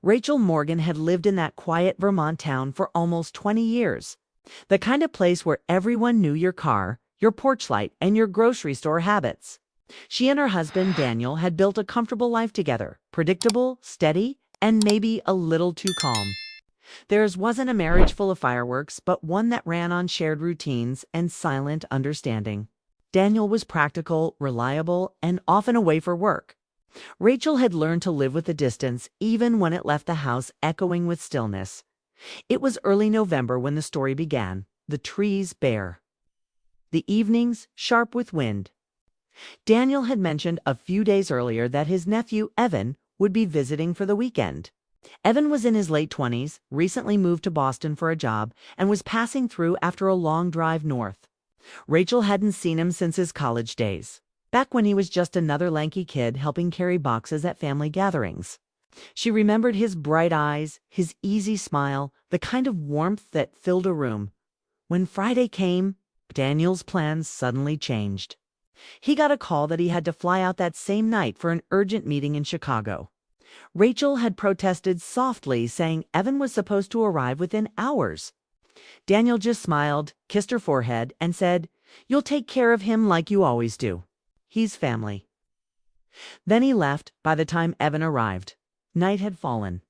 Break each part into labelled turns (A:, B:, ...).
A: Rachel Morgan had lived in that quiet Vermont town for almost 20 years. The kind of place where everyone knew your car, your porch light, and your grocery store habits. She and her husband, Daniel, had built a comfortable life together, predictable, steady, and maybe a little too calm. Theirs wasn't a marriage full of fireworks, but one that ran on shared routines and silent understanding. Daniel was practical, reliable, and often away for work. Rachel had learned to live with the distance even when it left the house echoing with stillness. It was early November when the story began, the trees bare, the evenings sharp with wind. Daniel had mentioned a few days earlier that his nephew, Evan, would be visiting for the weekend. Evan was in his late 20s, recently moved to Boston for a job, and was passing through after a long drive north. Rachel hadn't seen him since his college days, back when he was just another lanky kid helping carry boxes at family gatherings. She remembered his bright eyes, his easy smile, the kind of warmth that filled a room. When Friday came, Daniel's plans suddenly changed. He got a call that he had to fly out that same night for an urgent meeting in Chicago. Rachel had protested softly, saying Evan was supposed to arrive within hours. Daniel just smiled, kissed her forehead, and said, "You'll take care of him like you always do. He's family." Then he left by the time Evan arrived. Night had fallen.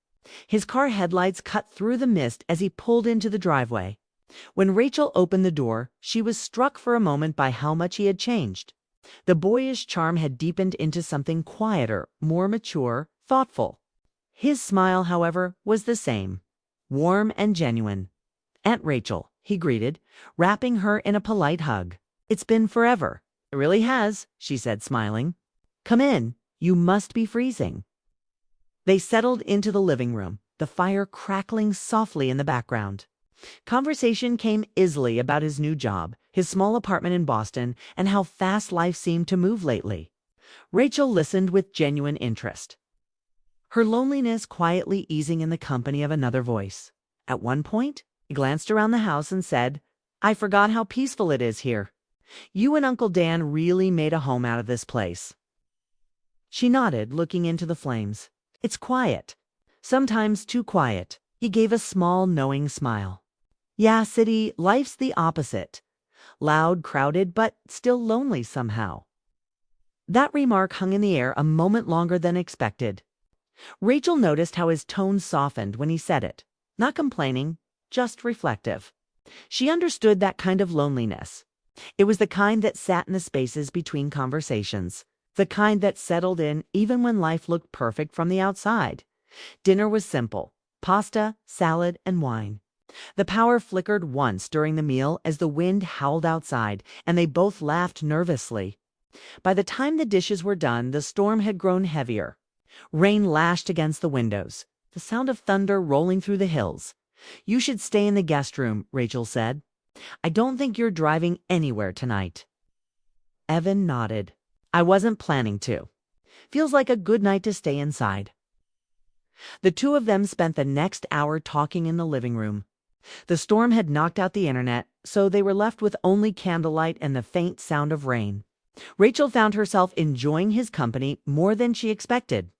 A: His car headlights cut through the mist as he pulled into the driveway. When Rachel opened the door, she was struck for a moment by how much he had changed. The boyish charm had deepened into something quieter, more mature, thoughtful. His smile, however, was the same, warm and genuine. "Aunt Rachel," he greeted, wrapping her in a polite hug. "It's been forever." "It really has," she said, smiling. "Come in. You must be freezing." They settled into the living room, the fire crackling softly in the background. Conversation came easily about his new job, his small apartment in Boston, and how fast life seemed to move lately. Rachel listened with genuine interest, her loneliness quietly easing in the company of another voice. At one point, he glanced around the house and said, "I forgot how peaceful it is here. You and Uncle Dan really made a home out of this place." She nodded, looking into the flames. "It's quiet. Sometimes too quiet." He gave a small, knowing smile. "Yeah, city life's the opposite. Loud, crowded, but still lonely somehow." That remark hung in the air a moment longer than expected. Rachel noticed how his tone softened when he said it. Not complaining, just reflective. She understood that kind of loneliness. It was the kind that sat in the spaces between conversations, the kind that settled in even when life looked perfect from the outside. Dinner was simple: pasta, salad, and wine. The power flickered once during the meal as the wind howled outside, and they both laughed nervously. By the time the dishes were done, the storm had grown heavier. Rain lashed against the windows, the sound of thunder rolling through the hills. "You should stay in the guest room," Rachel said. "I don't think you're driving anywhere tonight." Evan nodded. "I wasn't planning to. Feels like a good night to stay inside." The two of them spent the next hour talking in the living room. The storm had knocked out the internet, so they were left with only candlelight and the faint sound of rain. Rachel found herself enjoying his company more than she expected.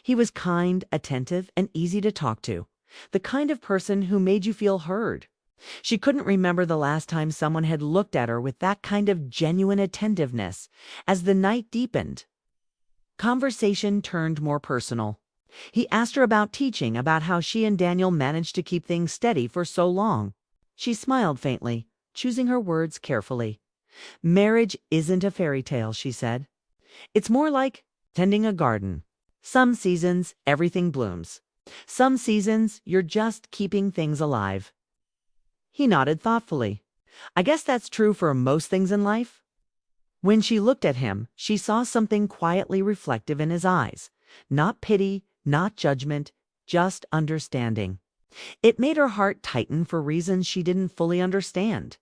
A: He was kind, attentive, and easy to talk to, the kind of person who made you feel heard. She couldn't remember the last time someone had looked at her with that kind of genuine attentiveness. As the night deepened, conversation turned more personal. He asked her about teaching, about how she and Daniel managed to keep things steady for so long. She smiled faintly, choosing her words carefully. "Marriage isn't a fairy tale," she said. "It's more like tending a garden. Some seasons, everything blooms. Some seasons, you're just keeping things alive." He nodded thoughtfully. "I guess that's true for most things in life." When she looked at him, she saw something quietly reflective in his eyes. Not pity, not judgment, just understanding. It made her heart tighten for reasons she didn't fully understand.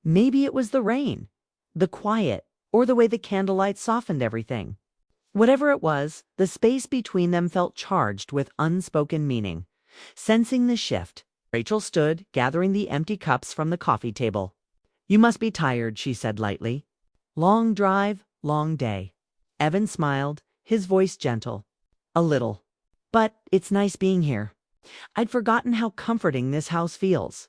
A: Maybe it was the rain, the quiet, or the way the candlelight softened everything. Whatever it was, the space between them felt charged with unspoken meaning. Sensing the shift, Rachel stood, gathering the empty cups from the coffee table. "You must be tired," she said lightly. "Long drive, long day." Evan smiled, his voice gentle. "A little." But it's nice being here. I'd forgotten how comforting this house feels."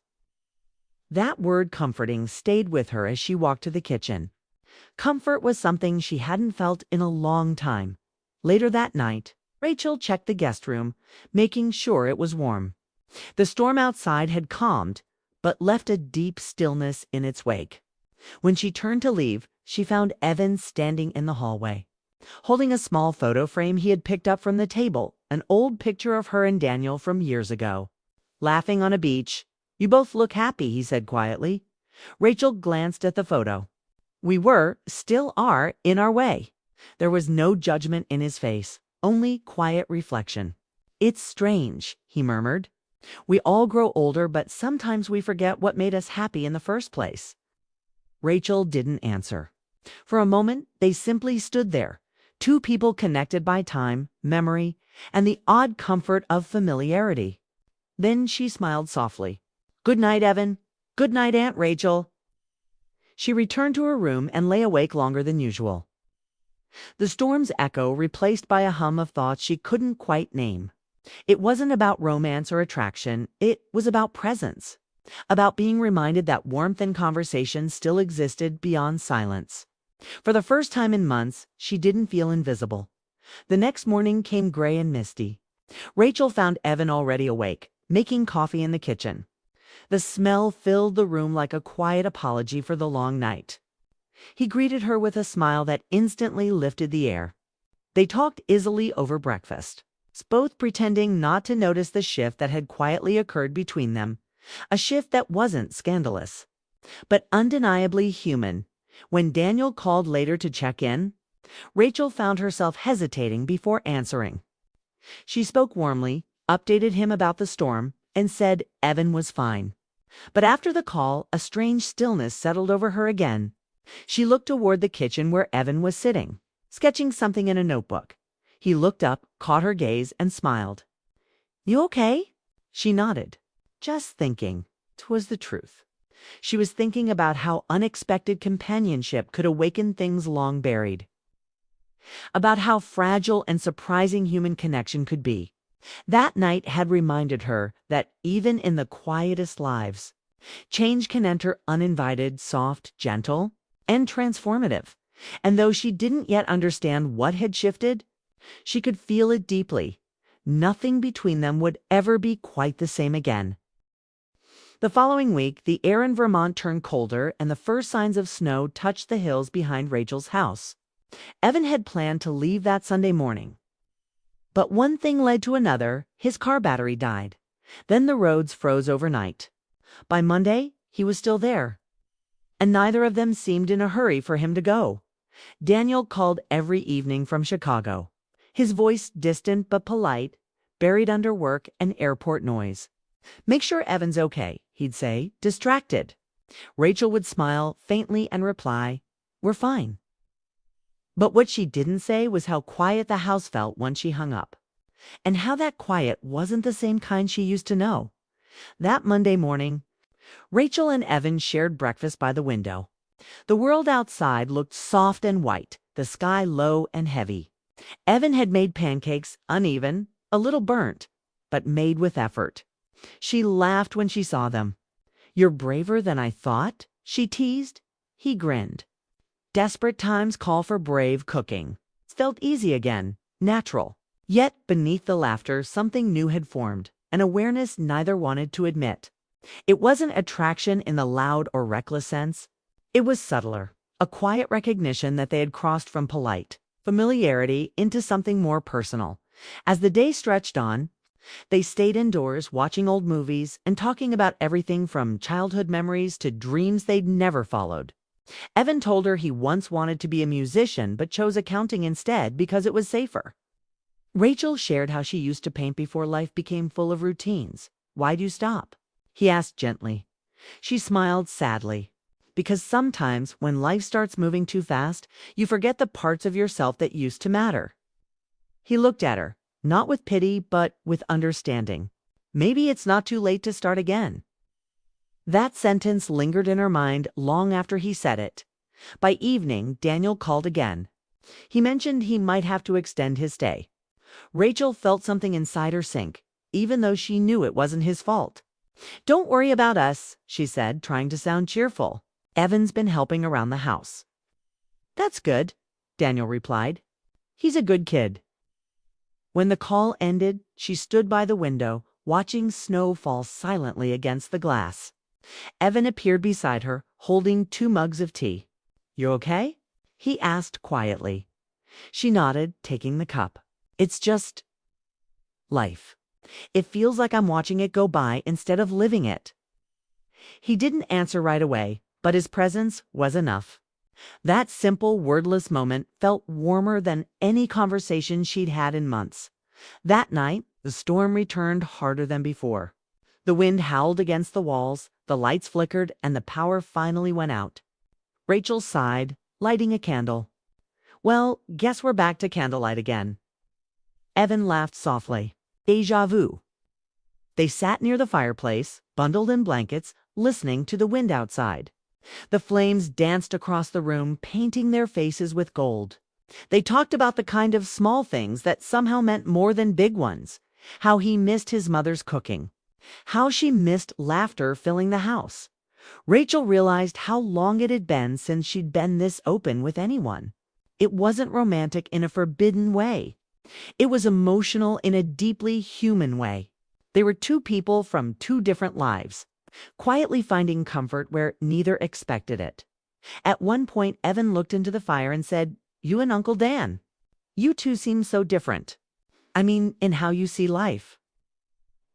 A: That word comforting stayed with her as she walked to the kitchen. Comfort was something she hadn't felt in a long time. Later that night, Rachel checked the guest room, making sure it was warm. The storm outside had calmed, but left a deep stillness in its wake. When she turned to leave, she found Evan standing in the hallway, holding a small photo frame he had picked up from the table, an old picture of her and Daniel from years ago. Laughing on a beach. "You both look happy," he said quietly. Rachel glanced at the photo. "We were, still are, in our way." There was no judgment in his face, only quiet reflection. "It's strange," he murmured. "We all grow older, but sometimes we forget what made us happy in the first place." Rachel didn't answer. For a moment, they simply stood there, two people connected by time, memory, and the odd comfort of familiarity. Then she smiled softly. "Good night, Evan. Good night, Aunt Rachel." She returned to her room and lay awake longer than usual. The storm's echo replaced by a hum of thoughts she couldn't quite name. It wasn't about romance or attraction, it was about presence. About being reminded that warmth and conversation still existed beyond silence. For the first time in months, she didn't feel invisible. The next morning came gray and misty. Rachel found Evan already awake, making coffee in the kitchen. The smell filled the room like a quiet apology for the long night. He greeted her with a smile that instantly lifted the air. They talked easily over breakfast, both pretending not to notice the shift that had quietly occurred between them, a shift that wasn't scandalous, but undeniably human. When Daniel called later to check in, Rachel found herself hesitating before answering. She spoke warmly, updated him about the storm, and said Evan was fine. But after the call, a strange stillness settled over her again. She looked toward the kitchen where Evan was sitting, sketching something in a notebook. He looked up, caught her gaze, and smiled. "You okay?" She nodded. "Just thinking." 'Twas the truth. She was thinking about how unexpected companionship could awaken things long buried. About how fragile and surprising human connection could be. That night had reminded her that even in the quietest lives, change can enter uninvited, soft, gentle, and transformative. And though she didn't yet understand what had shifted, she could feel it deeply. Nothing between them would ever be quite the same again. The following week, the air in Vermont turned colder and the first signs of snow touched the hills behind Rachel's house. Evan had planned to leave that Sunday morning. But one thing led to another. His car battery died. Then the roads froze overnight. By Monday, he was still there. And neither of them seemed in a hurry for him to go. Daniel called every evening from Chicago, his voice distant but polite, buried under work and airport noise. "Make sure Evan's okay," he'd say, distracted. Rachel would smile faintly and reply, "We're fine." But what she didn't say was how quiet the house felt once she hung up, and how that quiet wasn't the same kind she used to know. That Monday morning, Rachel and Evan shared breakfast by the window. The world outside looked soft and white, the sky low and heavy. Evan had made pancakes, uneven, a little burnt, but made with effort. She laughed when she saw them. "You're braver than I thought," she teased. He grinned. Desperate times call for brave cooking. It felt easy again, natural. Yet beneath the laughter, something new had formed, an awareness neither wanted to admit. It wasn't attraction in the loud or reckless sense. It was subtler, a quiet recognition that they had crossed from polite familiarity into something more personal. As the day stretched on, they stayed indoors, watching old movies and talking about everything from childhood memories to dreams they'd never followed. Evan told her he once wanted to be a musician but chose accounting instead because it was safer. Rachel shared how she used to paint before life became full of routines. "Why'd you stop?" he asked gently. She smiled sadly. "Because sometimes when life starts moving too fast, you forget the parts of yourself that used to matter." He looked at her, not with pity but with understanding. Maybe it's not too late to start again. That sentence lingered in her mind long after he said it. By evening, Daniel called again. He mentioned he might have to extend his stay. Rachel felt something inside her sink, even though she knew it wasn't his fault. "Don't worry about us," she said, trying to sound cheerful. "Evan's been helping around the house." "That's good," Daniel replied. "He's a good kid." When the call ended, she stood by the window, watching snow fall silently against the glass. Evan appeared beside her, holding 2 mugs of tea. "You okay?" he asked quietly. She nodded, taking the cup. "It's just life. It feels like I'm watching it go by instead of living it." He didn't answer right away, but his presence was enough. That simple, wordless moment felt warmer than any conversation she'd had in months. That night, the storm returned harder than before. The wind howled against the walls, the lights flickered, and the power finally went out. Rachel sighed, lighting a candle. "Well, guess we're back to candlelight again." Evan laughed softly. Déjà vu. They sat near the fireplace, bundled in blankets, listening to the wind outside. The flames danced across the room, painting their faces with gold. They talked about the kind of small things that somehow meant more than big ones. How he missed his mother's cooking. How she missed laughter filling the house. Rachel realized how long it had been since she'd been this open with anyone. It wasn't romantic in a forbidden way. It was emotional in a deeply human way. They were 2 people from 2 different lives, quietly finding comfort where neither expected it. At one point, Evan looked into the fire and said, "You and Uncle Dan. You 2 seem so different. I mean, in how you see life."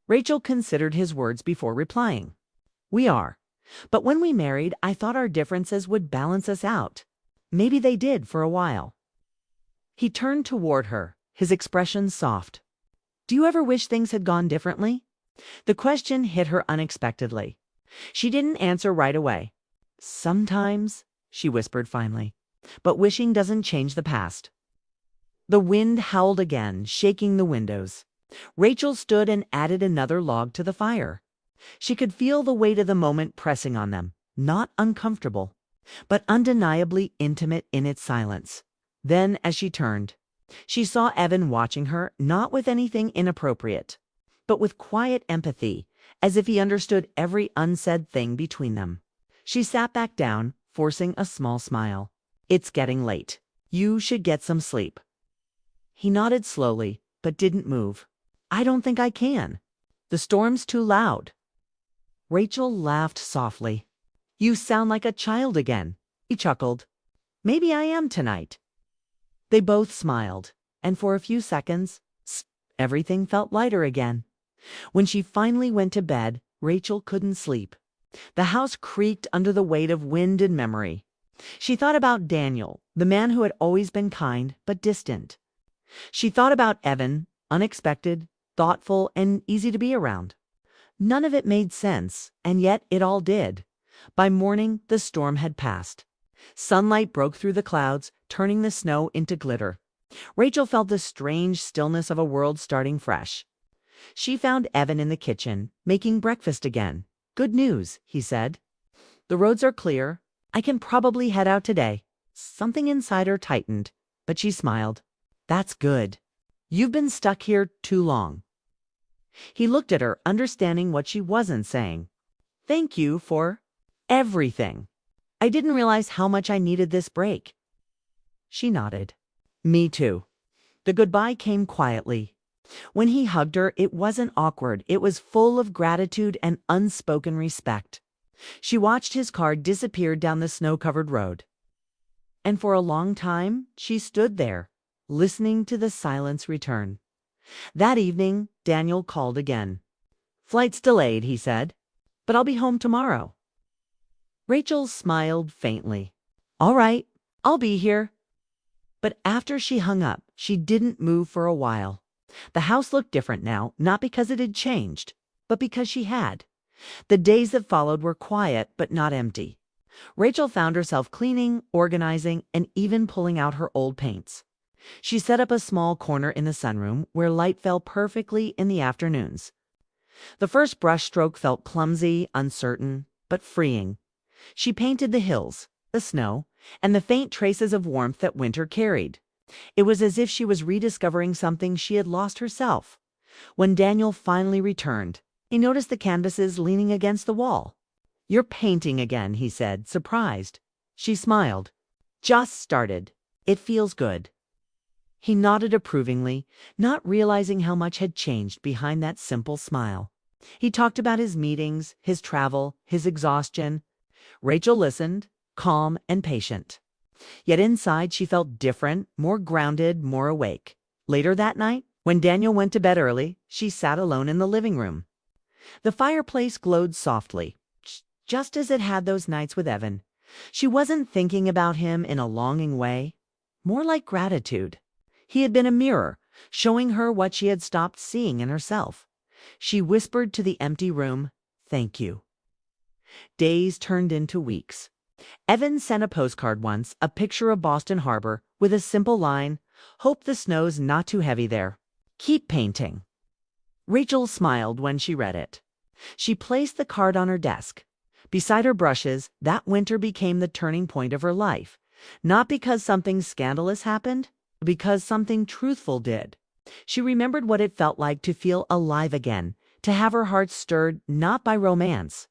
A: Rachel considered his words before replying. "We are. But when we married, I thought our differences would balance us out. Maybe they did for a while." He turned toward her, his expression soft. "Do you ever wish things had gone differently?" The question hit her unexpectedly. She didn't answer right away. "Sometimes," she whispered finally, "but wishing doesn't change the past." The wind howled again, shaking the windows. Rachel stood and added another log to the fire. She could feel the weight of the moment pressing on them, not uncomfortable, but undeniably intimate in its silence. Then, as she turned, she saw Evan watching her, not with anything inappropriate, but with quiet empathy, as if he understood every unsaid thing between them. She sat back down, forcing a small smile. "It's getting late. You should get some sleep." He nodded slowly, but didn't move. "I don't think I can. The storm's too loud." Rachel laughed softly. "You sound like a child again." He chuckled. "Maybe I am tonight." They both smiled, and for a few seconds, everything felt lighter again. When she finally went to bed, Rachel couldn't sleep. The house creaked under the weight of wind and memory. She thought about Daniel, the man who had always been kind but distant. She thought about Evan, unexpected, thoughtful, and easy to be around. None of it made sense, and yet it all did. By morning, the storm had passed. Sunlight broke through the clouds, turning the snow into glitter. Rachel felt the strange stillness of a world starting fresh. She found Evan in the kitchen, making breakfast again. "Good news," he said. "The roads are clear. I can probably head out today." Something inside her tightened, but she smiled. "That's good. You've been stuck here too long." He looked at her, understanding what she wasn't saying. "Thank you for everything. I didn't realize how much I needed this break." She nodded. "Me too." The goodbye came quietly. When he hugged her, it wasn't awkward. It was full of gratitude and unspoken respect. She watched his car disappear down the snow-covered road. And for a long time, she stood there, listening to the silence return. That evening, Daniel called again. "Flight's delayed," he said, "but I'll be home tomorrow." Rachel smiled faintly. "All right, I'll be here." But after she hung up, she didn't move for a while. The house looked different now, not because it had changed, but because she had. The days that followed were quiet, but not empty. Rachel found herself cleaning, organizing, and even pulling out her old paints. She set up a small corner in the sunroom where light fell perfectly in the afternoons. The first brushstroke felt clumsy, uncertain, but freeing. She painted the hills, the snow, and the faint traces of warmth that winter carried. It was as if she was rediscovering something she had lost herself. When Daniel finally returned, he noticed the canvases leaning against the wall. "You're painting again," he said, surprised. She smiled. "Just started. It feels good." He nodded approvingly, not realizing how much had changed behind that simple smile. He talked about his meetings, his travel, his exhaustion. Rachel listened, calm and patient. Yet inside she felt different, more grounded, more awake. Later that night, when Daniel went to bed early, she sat alone in the living room. The fireplace glowed softly, just as it had those nights with Evan. She wasn't thinking about him in a longing way, more like gratitude. He had been a mirror, showing her what she had stopped seeing in herself. She whispered to the empty room, "Thank you." Days turned into weeks. Evan sent a postcard once, a picture of Boston Harbor, with a simple line, "Hope the snow's not too heavy there. Keep painting." Rachel smiled when she read it. She placed the card on her desk. Beside her brushes, that winter became the turning point of her life. Not because something scandalous happened, but because something truthful did. She remembered what it felt like to feel alive again, to have her heart stirred not by romance,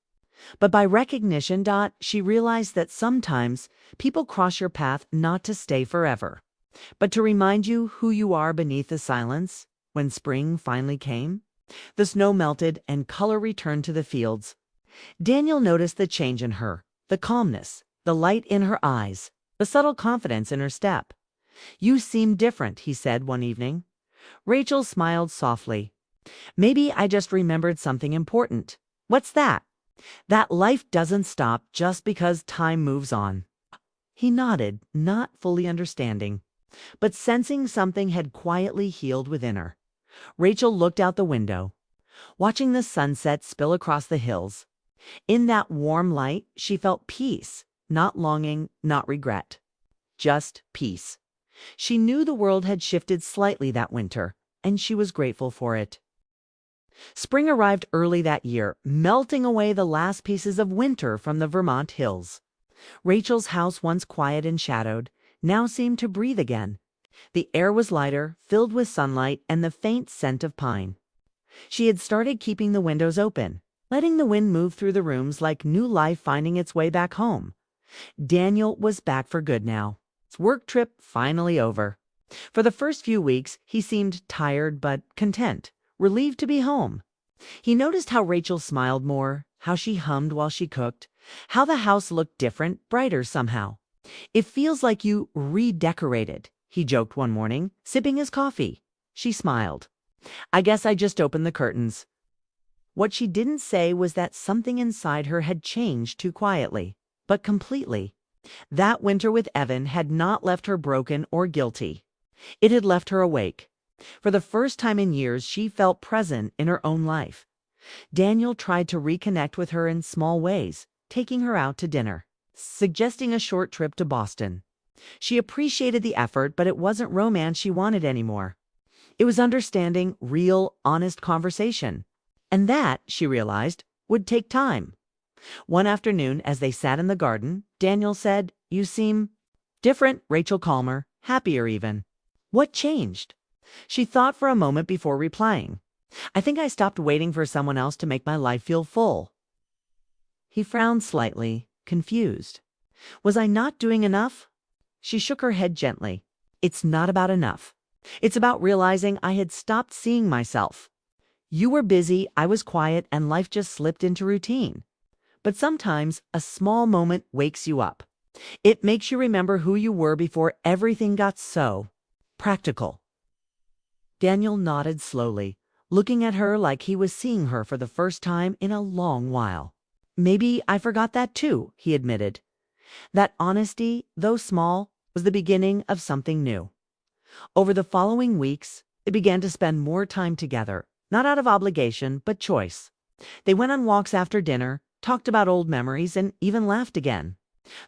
A: but by recognition. She realized that sometimes people cross your path not to stay forever, but to remind you who you are beneath the silence. When spring finally came, the snow melted and color returned to the fields. Daniel noticed the change in her, the calmness, the light in her eyes, the subtle confidence in her step. "You seem different," he said one evening. Rachel smiled softly. "Maybe I just remembered something important." "What's that?" "That life doesn't stop just because time moves on." He nodded, not fully understanding, but sensing something had quietly healed within her. Rachel looked out the window, watching the sunset spill across the hills. In that warm light, she felt peace, not longing, not regret, just peace. She knew the world had shifted slightly that winter, and she was grateful for it. Spring arrived early that year, melting away the last pieces of winter from the Vermont hills. Rachel's house, once quiet and shadowed, now seemed to breathe again. The air was lighter, filled with sunlight and the faint scent of pine. She had started keeping the windows open, letting the wind move through the rooms like new life finding its way back home. Daniel was back for good now. His work trip finally over. For the first few weeks, he seemed tired but content, relieved to be home. He noticed how Rachel smiled more, how she hummed while she cooked, how the house looked different, brighter somehow. "It feels like you redecorated," he joked one morning, sipping his coffee. She smiled. "I guess I just opened the curtains." What she didn't say was that something inside her had changed too quietly, but completely. That winter with Evan had not left her broken or guilty. It had left her awake. For the first time in years, she felt present in her own life. Daniel tried to reconnect with her in small ways, taking her out to dinner, suggesting a short trip to Boston. She appreciated the effort, but it wasn't romance she wanted anymore. It was understanding, real, honest conversation. And that, she realized, would take time. One afternoon, as they sat in the garden, Daniel said, "You seem different." Rachel calmer, happier even. "What changed?" She thought for a moment before replying. "I think I stopped waiting for someone else to make my life feel full." He frowned slightly, confused. "Was I not doing enough?" She shook her head gently. "It's not about enough. It's about realizing I had stopped seeing myself. You were busy, I was quiet, and life just slipped into routine. But sometimes a small moment wakes you up. It makes you remember who you were before everything got so practical." Daniel nodded slowly, looking at her like he was seeing her for the first time in a long while. "Maybe I forgot that too," he admitted. That honesty, though small, was the beginning of something new. Over the following weeks, they began to spend more time together, not out of obligation, but choice. They went on walks after dinner, talked about old memories, and even laughed again.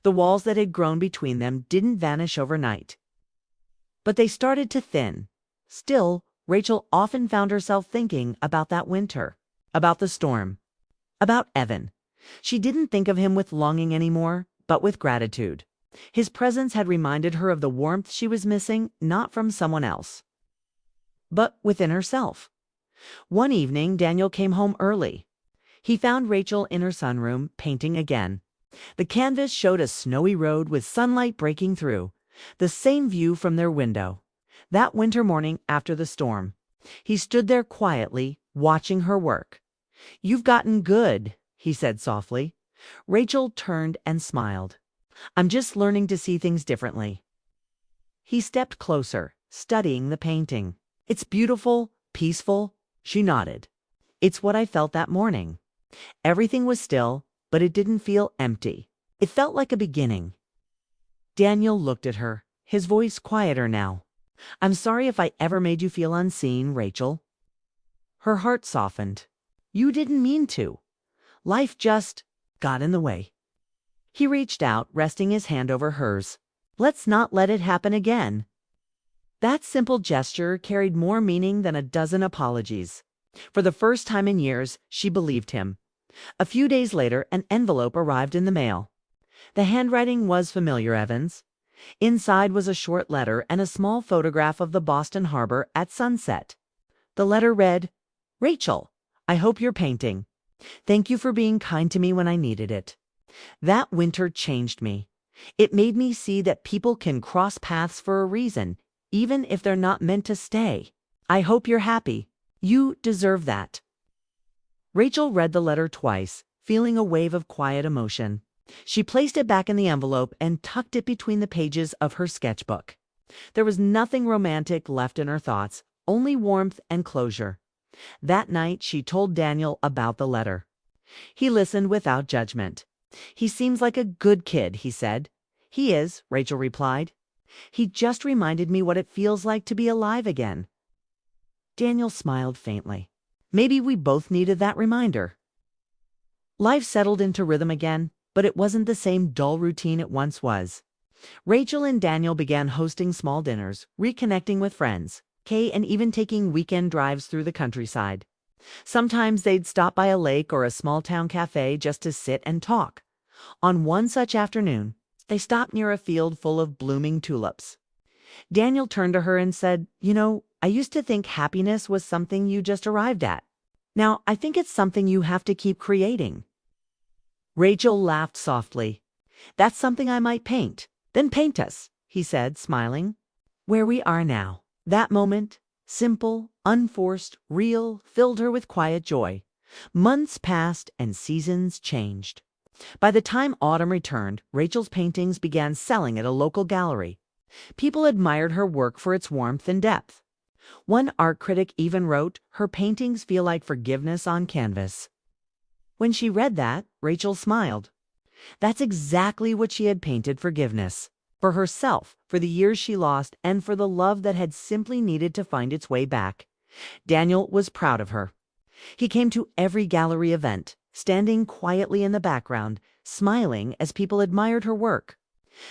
A: The walls that had grown between them didn't vanish overnight, but they started to thin. Still, Rachel often found herself thinking about that winter, about the storm, about Evan. She didn't think of him with longing anymore, but with gratitude. His presence had reminded her of the warmth she was missing, not from someone else, but within herself. One evening, Daniel came home early. He found Rachel in her sunroom, painting again. The canvas showed a snowy road with sunlight breaking through, the same view from their window. That winter morning after the storm, he stood there quietly, watching her work. "You've gotten good," he said softly. Rachel turned and smiled. "I'm just learning to see things differently." He stepped closer, studying the painting. "It's beautiful, peaceful." She nodded. "It's what I felt that morning." Everything was still, but it didn't feel empty. It felt like a beginning. Daniel looked at her, his voice quieter now. "I'm sorry if I ever made you feel unseen, Rachel." Her heart softened. "You didn't mean to. Life just got in the way." He reached out, resting his hand over hers. "Let's not let it happen again." That simple gesture carried more meaning than a dozen apologies. For the first time in years, she believed him. A few days later, an envelope arrived in the mail. The handwriting was familiar, Evans. Inside was a short letter and a small photograph of the Boston harbor at sunset. The letter read, "Rachel, I hope you're painting. Thank you for being kind to me when I needed it. That winter changed me. It made me see that people can cross paths for a reason, even if they're not meant to stay. I hope you're happy. You deserve that." Rachel read the letter twice, feeling a wave of quiet emotion. She placed it back in the envelope and tucked it between the pages of her sketchbook. There was nothing romantic left in her thoughts, only warmth and closure. That night, she told Daniel about the letter. He listened without judgment. "He seems like a good kid," he said. "He is," Rachel replied. "He just reminded me what it feels like to be alive again." Daniel smiled faintly. Maybe we both needed that reminder. Life settled into rhythm again, but it wasn't the same dull routine it once was. Rachel and Daniel began hosting small dinners, reconnecting with friends, and even taking weekend drives through the countryside. Sometimes they'd stop by a lake or a small-town cafe just to sit and talk. On one such afternoon, they stopped near a field full of blooming tulips. Daniel turned to her and said, "You know, I used to think happiness was something you just arrived at. Now, I think it's something you have to keep creating." Rachel laughed softly. "That's something I might paint." "Then paint us," he said, smiling. Where we are now. That moment, simple, unforced, real, filled her with quiet joy. Months passed and seasons changed. By the time autumn returned, Rachel's paintings began selling at a local gallery. People admired her work for its warmth and depth. One art critic even wrote, "Her paintings feel like forgiveness on canvas." When she read that, Rachel smiled. That's exactly what she had painted: forgiveness. For herself, for the years she lost, and for the love that had simply needed to find its way back. Daniel was proud of her. He came to every gallery event, standing quietly in the background, smiling as people admired her work.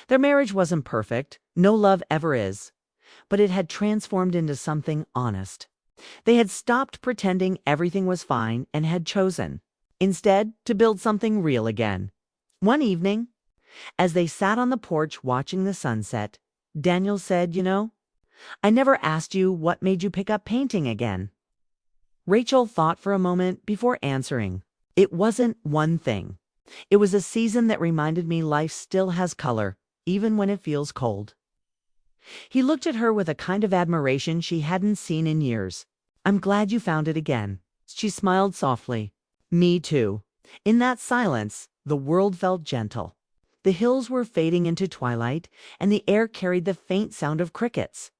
A: Their marriage wasn't perfect, no love ever is, but it had transformed into something honest. They had stopped pretending everything was fine and had chosen, instead, to build something real again. One evening, as they sat on the porch watching the sunset, Daniel said, "You know, I never asked you what made you pick up painting again." Rachel thought for a moment before answering. "It wasn't one thing. It was a season that reminded me life still has color, even when it feels cold." He looked at her with a kind of admiration she hadn't seen in years. "I'm glad you found it again." She smiled softly. "Me too." In that silence, the world felt gentle. The hills were fading into twilight, and the air carried the faint sound of crickets.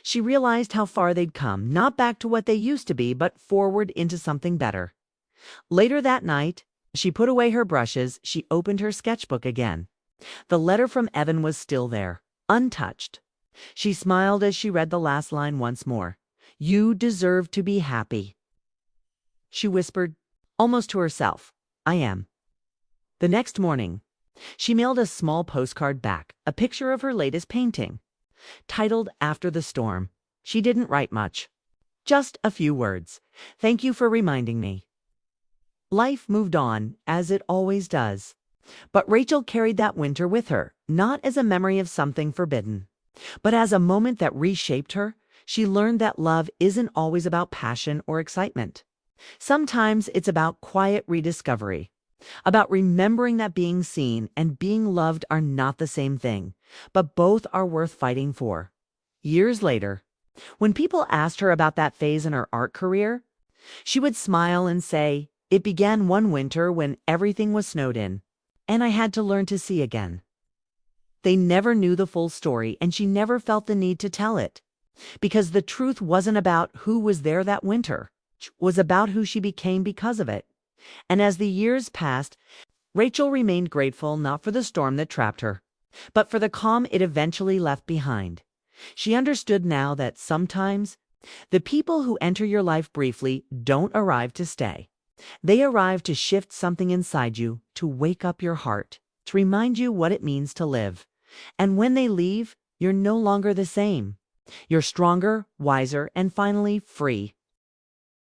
A: She realized how far they'd come, not back to what they used to be, but forward into something better. Later that night, she put away her brushes, she opened her sketchbook again. The letter from Evan was still there, untouched. She smiled as she read the last line once more. "You deserve to be happy." She whispered, almost to herself, "I am." The next morning, she mailed a small postcard back, a picture of her latest painting. Titled "After the Storm," she didn't write much. Just a few words. "Thank you for reminding me." Life moved on, as it always does. But Rachel carried that winter with her, not as a memory of something forbidden, but as a moment that reshaped her. She learned that love isn't always about passion or excitement. Sometimes it's about quiet rediscovery, about remembering that being seen and being loved are not the same thing, but both are worth fighting for. Years later, when people asked her about that phase in her art career, she would smile and say, "It began one winter when everything was snowed in, and I had to learn to see again." They never knew the full story, and she never felt the need to tell it, because the truth wasn't about who was there that winter. It was about who she became because of it. And as the years passed, Rachel remained grateful not for the storm that trapped her, but for the calm it eventually left behind. She understood now that sometimes the people who enter your life briefly don't arrive to stay. They arrive to shift something inside you, to wake up your heart, to remind you what it means to live. And when they leave, you're no longer the same. You're stronger, wiser, and finally free.